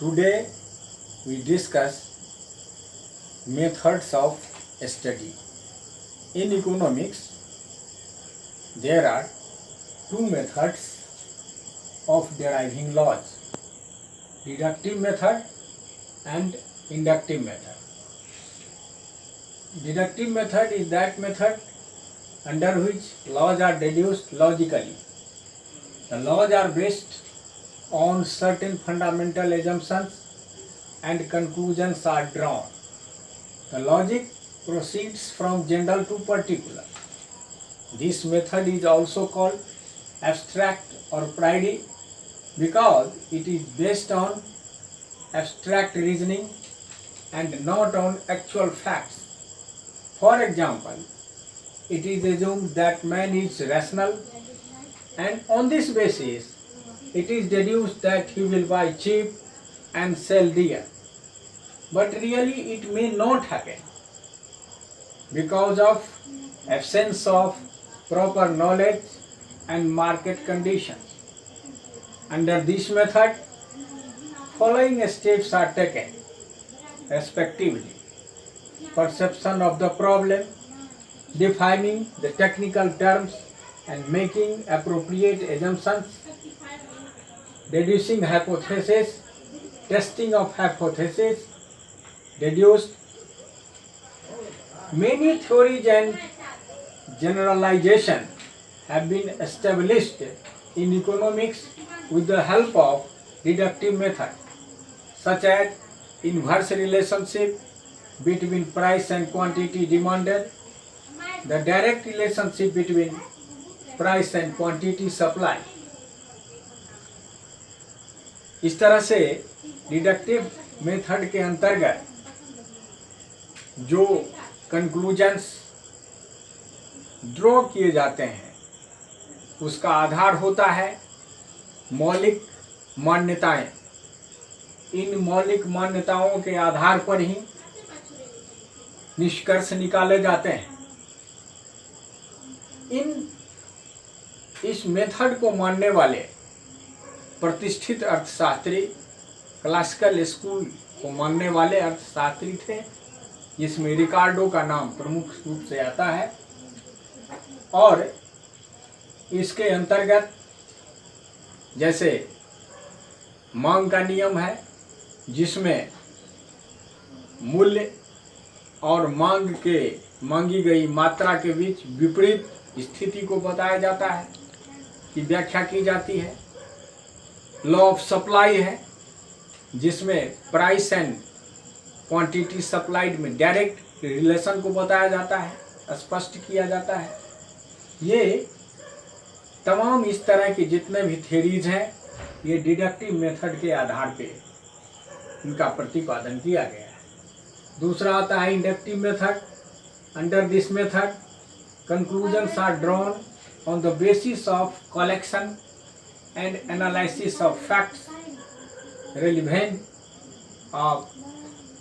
Today we discuss methods of study. In economics, there are two methods of deriving laws: deductive method and inductive method. Deductive method is that method under which laws are deduced logically. The laws are based on certain fundamental assumptions and conclusions are drawn. The logic proceeds from general to particular. This method is also called abstract or priori because it is based on abstract reasoning and not on actual facts. For example, it is assumed that man is rational, and on this basis it is deduced that he will buy cheap and sell dear. But really it may not happen because of absence of proper knowledge and market conditions. Under this method, following steps are taken, respectively: perception of the problem, defining the technical terms and making appropriate assumptions, deducing hypothesis, testing of hypothesis, deduced. Many theories and generalization have been established in economics with the help of deductive method, such as inverse relationship between price and quantity demanded, the direct relationship between price and quantity supply. इस तरह से deductive method के अंतर्गत जो conclusions draw किए जाते हैं उसका आधार होता है मौलिक मान्यताएं। इन मौलिक मान्यताओं के आधार पर ही निष्कर्ष निकाले जाते हैं। इस मेथड को मानने वाले प्रतिष्ठित अर्थशास्त्री क्लासिकल स्कूल को मानने वाले अर्थशास्त्री थे, जिसमें रिकार्डो का नाम प्रमुख रूप से आता है। और इसके अंतर्गत जैसे मांग का नियम है, जिसमें मूल्य और मांगी गई मात्रा के बीच विपरीत स्थिति को बताया जाता है, की व्याख्या की जाती है। लॉ ऑफ सप्लाई है, जिसमें प्राइस एंड क्वांटिटी सप्लाइड में डायरेक्ट रिलेशन को बताया जाता है, स्पष्ट किया जाता है। ये तमाम इस तरह के जितने भी थ्योरीज हैं, ये डिडक्टिव मेथड के आधार पे इनका प्रतिपादन किया गया है। दूसरा आता है inductive method. Under this method conclusions are drawn on the basis of collection and analysis of facts relevant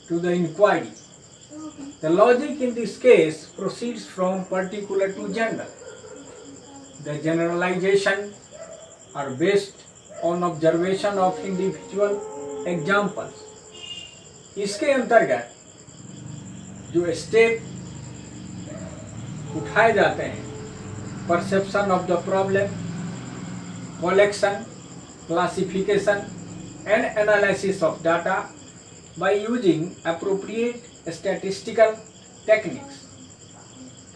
to the inquiry. The logic in this case proceeds from particular to general. The generalization are based on observation of individual examples. इसके अंतर्गत जो step उठाए जाते हैं: perception of the problem, collection, classification and analysis of data by using appropriate statistical techniques,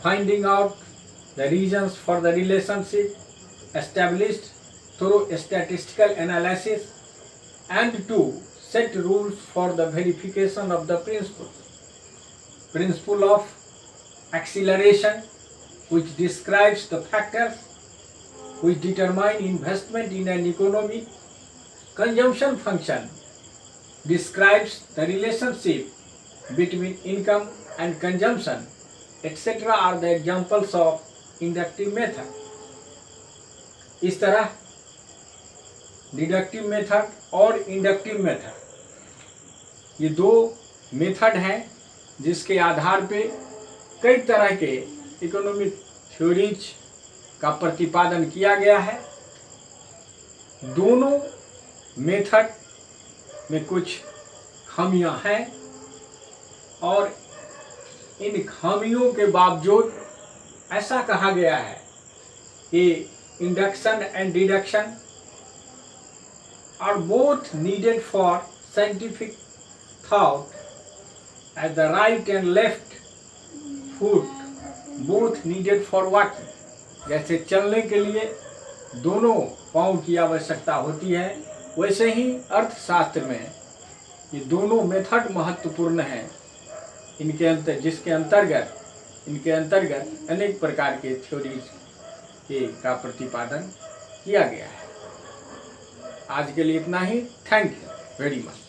finding out the reasons for the relationship established through statistical analysis, and to set rules for the verification of the principle of acceleration, which describes the factors which determine investment in an economy. Consumption function describes the relationship between income and consumption, etc. are the examples of inductive method. इस तरह deductive method और inductive method ये दो method हैं जिसके आधार पे कई तरह के इकोनॉमिक थ्योरीज का प्रतिपादन किया गया है। दोनों मेथड में कुछ खामियां हैं और इन खामियों के बावजूद ऐसा कहा गया है कि induction and deduction are both needed for scientific thought as the right and left foot both needed for walking. जैसे चलने के लिए दोनों पाँव की आवश्यकता होती है, वैसे ही अर्थशास्त्र में ये दोनों मेथड महत्वपूर्ण हैं। इनके अंतर्गत अनेक प्रकार के थ्योरीज का प्रतिपादन किया गया है। आज के लिए इतना ही। Thank you very much.